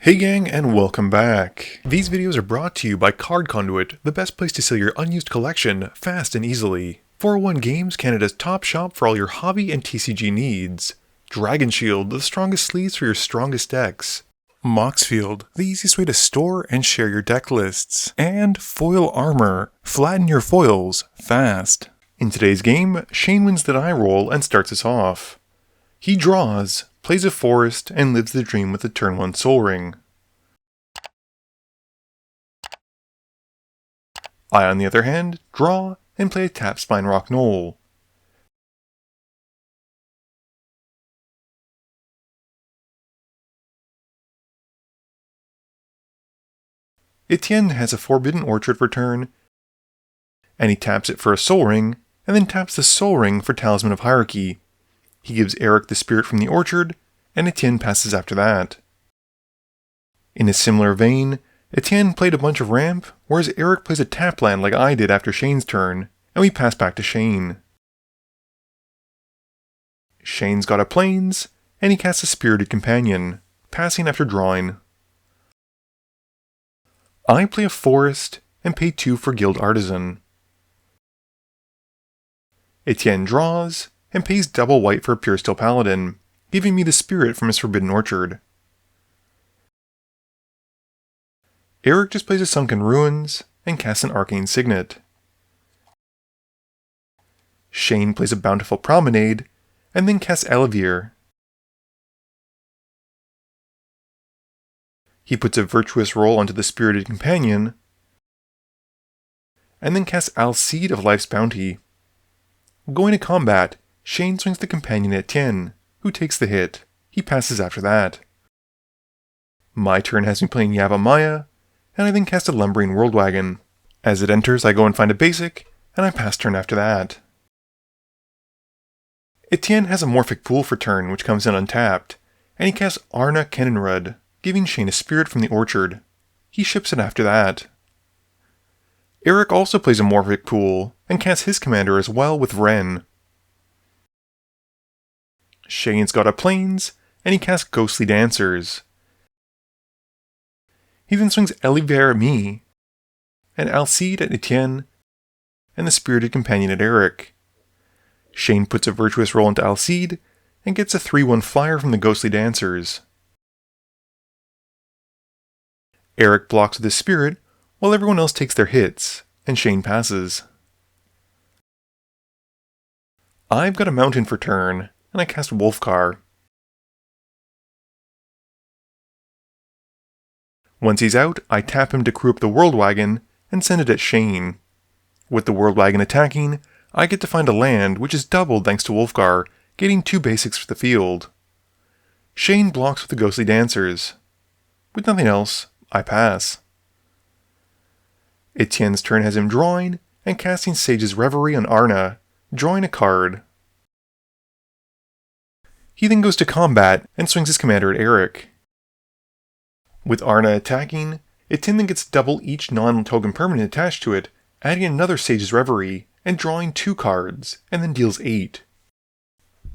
Hey gang, and welcome back. These videos are brought to you by Card Conduit, the best place to sell your unused collection fast and easily. 401 Games, Canada's top shop for all your hobby and TCG needs. Dragon Shield, the strongest sleeves for your strongest decks. Moxfield, the easiest way to store and share your deck lists. And Foil Armor, flatten your foils fast. In today's game, Shane wins the die roll and starts us off. He draws, plays a forest, and lives the dream with a turn 1 Soul Ring. I, on the other hand, draw and play a tap Spine Rock Knoll. Etienne has a Forbidden Orchard for turn, and he taps it for a Soul Ring, and then taps the Soul Ring for Talisman of Hierarchy. He gives Eric the Spirit from the Orchard, and Etienne passes after that. In a similar vein, Etienne played a bunch of ramp, whereas Eric plays a tap land like I did after Shane's turn, and we pass back to Shane. Shane's got a Plains, and he casts a Spirited Companion, passing after drawing. I play a Forest, and pay 2 for Guild Artisan. Etienne draws, and pays double white for a Pure Steel Paladin, giving me the Spirit from his Forbidden Orchard. Eric just plays a Sunken Ruins, and casts an Arcane Signet. Shane plays a Bountiful Promenade, and then casts Ellivere. He puts a Virtuous Roll onto the Spirited Companion, and then casts Alseid of Life's Bounty. Going to combat, Shane swings the Companion at Etienne, who takes the hit. He passes after that. My turn has me playing Yavimaya, and I then cast a Lumbering Worldwagon. As it enters, I go and find a basic, and I pass turn after that. Etienne has a Morphic Pool for turn, which comes in untapped, and he casts Arna Kennerüd, giving Shane a Spirit from the Orchard. He ships it after that. Eric also plays a Morphic Pool, and casts his commander as well with Vren. Shane's got a Plains, and he casts Ghostly Dancers. He then swings Ellivere at me, and Alseid at Etienne, and the Spirited Companion at Eric. Shane puts a Virtuous Roll into Alseid, and gets a 3/1 flyer from the Ghostly Dancers. Eric blocks with his Spirit, while everyone else takes their hits, and Shane passes. I've got a Mountain for turn, and I cast Wulfgar. Once he's out, I tap him to crew up the Worldwagon, and send it at Shane. With the Worldwagon attacking, I get to find a land, which is doubled thanks to Wulfgar, getting 2 basics for the field. Shane blocks with the Ghostly Dancers. With nothing else, I pass. Etienne's turn has him drawing, and casting Sage's Reverie on Arna, drawing a card. He then goes to combat, and swings his commander at Eric. With Arna attacking, Etienne then gets double each non-token permanent attached to it, adding another Sage's Reverie, and drawing 2 cards, and then deals 8.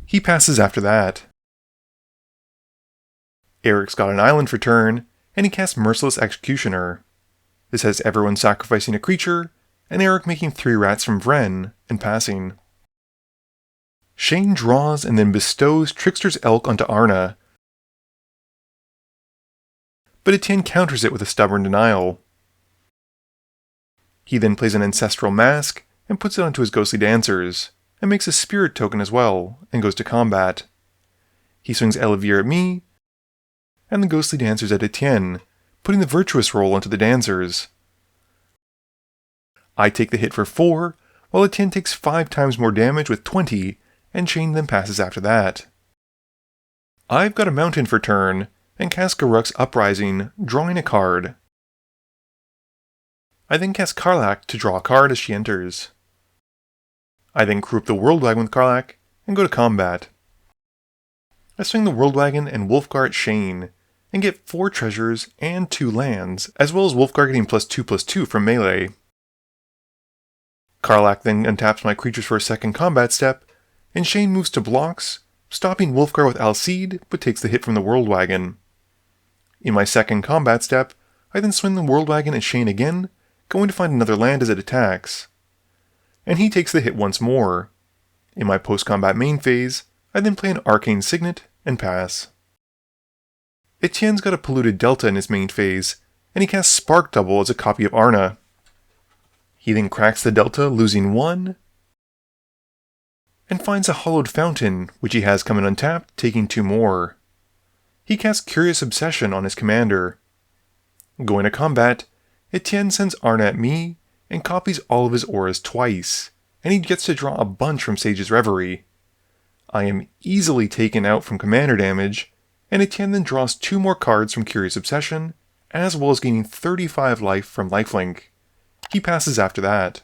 He passes after that. Eric's got an island for turn, and he casts Merciless Executioner. This has everyone sacrificing a creature, and Eric making 3 rats from Vren, and passing. Shane draws and then bestows Trickster's Elk onto Arna, but Etienne counters it with a Stubborn Denial. He then plays an Ancestral Mask, and puts it onto his Ghostly Dancers, and makes a Spirit token as well, and goes to combat. He swings Ellivere at me, and the Ghostly Dancers at Etienne, putting the Virtuous Roll onto the Dancers. I take the hit for 4, while Etienne takes 5 times more damage with 20, and Shane then passes after that. I've got a Mountain for turn, and cast Garruk's Uprising, drawing a card. I then cast Karlach to draw a card as she enters. I then crew up the Worldwagon with Karlach, and go to combat. I swing the Worldwagon and Wulfgar at Shane, and get 4 treasures and 2 lands, as well as Wulfgar getting +2/+2 from melee. Karlach then untaps my creatures for a second combat step, and Shane moves to blocks, stopping Wulfgar with Alseid, but takes the hit from the Worldwagon. In my second combat step, I then swing the World Wagon at Shane again, going to find another land as it attacks. And he takes the hit once more. In my post-combat main phase, I then play an Arcane Signet and pass. Etienne's got a Polluted Delta in his main phase, and he casts Spark Double as a copy of Arna. He then cracks the Delta, losing 1, and finds a Hollowed Fountain, which he has coming untapped, taking 2 more. He casts Curious Obsession on his commander. Going to combat, Etienne sends Arna at me, and copies all of his auras twice, and he gets to draw a bunch from Sage's Reverie. I am easily taken out from commander damage, and Etienne then draws 2 more cards from Curious Obsession, as well as gaining 35 life from Lifelink. He passes after that.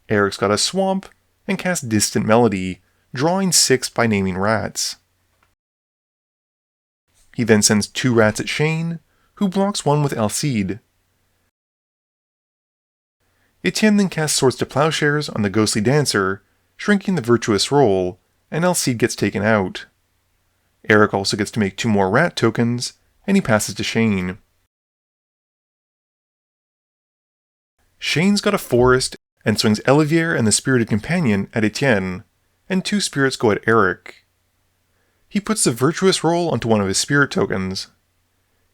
Eric's got a Swamp, and casts Distant Melody, drawing 6 by naming rats. He then sends 2 rats at Shane, who blocks 1 with Alcide. Etienne then casts Swords to Plowshares on the Ghostly Dancer, shrinking the Virtuous Roll, and Alcide gets taken out. Eric also gets to make 2 more rat tokens, and he passes to Shane. Shane's got a Forest, and swings Ellivere and the Spirited Companion at Etienne, and 2 spirits go at Eric. He puts the Virtuous Roll onto one of his spirit tokens.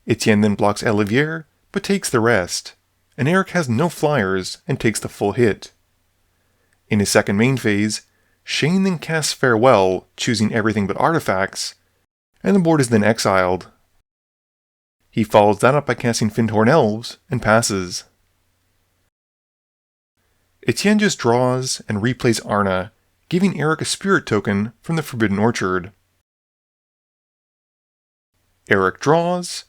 Etienne then blocks Ellivere, but takes the rest, and Eric has no flyers and takes the full hit. In his second main phase, Shane then casts Farewell, choosing everything but artifacts, and the board is then exiled. He follows that up by casting Fyndhorn Elves, and passes. Etienne just draws and replays Arna, giving Eric a spirit token from the Forbidden Orchard. Eric draws,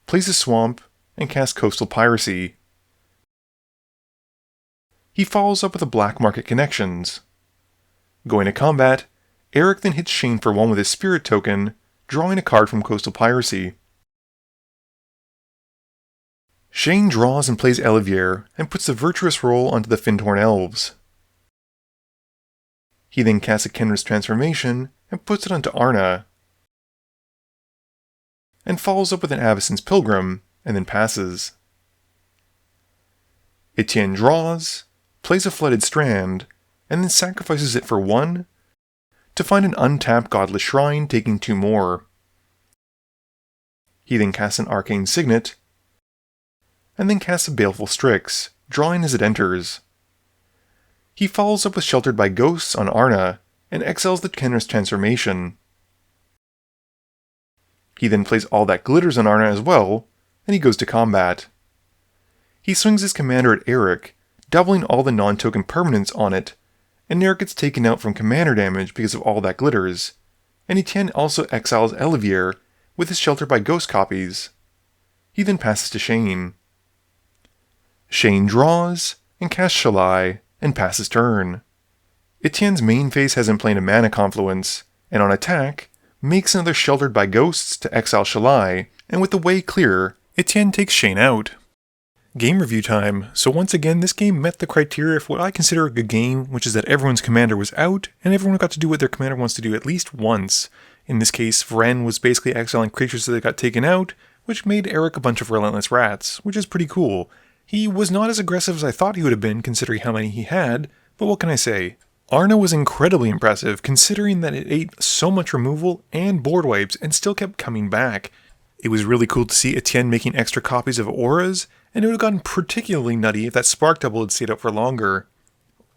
plays a Swamp, and casts Coastal Piracy. He follows up with a Black Market Connections. Going to combat, Eric then hits Shane for 1 with his spirit token, drawing a card from Coastal Piracy. Shane draws and plays Ellivere, and puts the Virtuous Roll onto the Fyndhorn Elves. He then casts a Kenner's Transformation, and puts it onto Arna, and follows up with an Avacyn's Pilgrim, and then passes. Etienne draws, plays a Flooded Strand, and then sacrifices it for 1, to find an untapped Godless Shrine, taking 2 more. He then casts an Arcane Signet, and then casts a Baleful Strix, drawing as it enters. He follows up with Sheltered by Ghosts on Arna, and exiles the Kenner's Transformation. He then plays All That Glitters on Arna as well, and he goes to combat. He swings his commander at Eric, doubling all the non-token permanents on it, and Eric gets taken out from commander damage because of All That Glitters, and Etienne also exiles Ellivere with his Sheltered by Ghost copies. He then passes to Shane. Shane draws, and casts Shalai, and passes turn. Etienne's main phase has him playing a Mana Confluence, and on attack, makes another Sheltered by Ghosts to exile Shalai, and with the way clear, Etienne takes Shane out. Game review time. So once again, this game met the criteria for what I consider a good game, which is that everyone's commander was out, and everyone got to do what their commander wants to do at least once. In this case, Vren was basically exiling creatures that got taken out, which made Eric a bunch of Relentless rats, which is pretty cool. He was not as aggressive as I thought he would have been, considering how many he had, but what can I say? Arna was incredibly impressive, considering that it ate so much removal and board wipes, and still kept coming back. It was really cool to see Etienne making extra copies of auras, and it would have gotten particularly nutty if that Spark Double had stayed up for longer.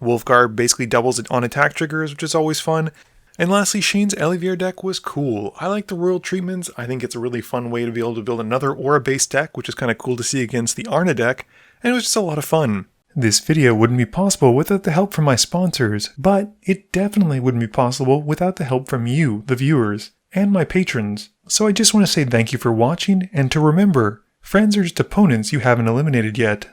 Wulfgar basically doubles it on attack triggers, which is always fun. And lastly, Shane's Ellivere deck was cool. I like the royal treatments. I think it's a really fun way to be able to build another aura-based deck, which is kind of cool to see against the Arna deck, and it was just a lot of fun. This video wouldn't be possible without the help from my sponsors, but it definitely wouldn't be possible without the help from you, the viewers, and my patrons. So I just want to say thank you for watching, and to remember, friends are just opponents you haven't eliminated yet.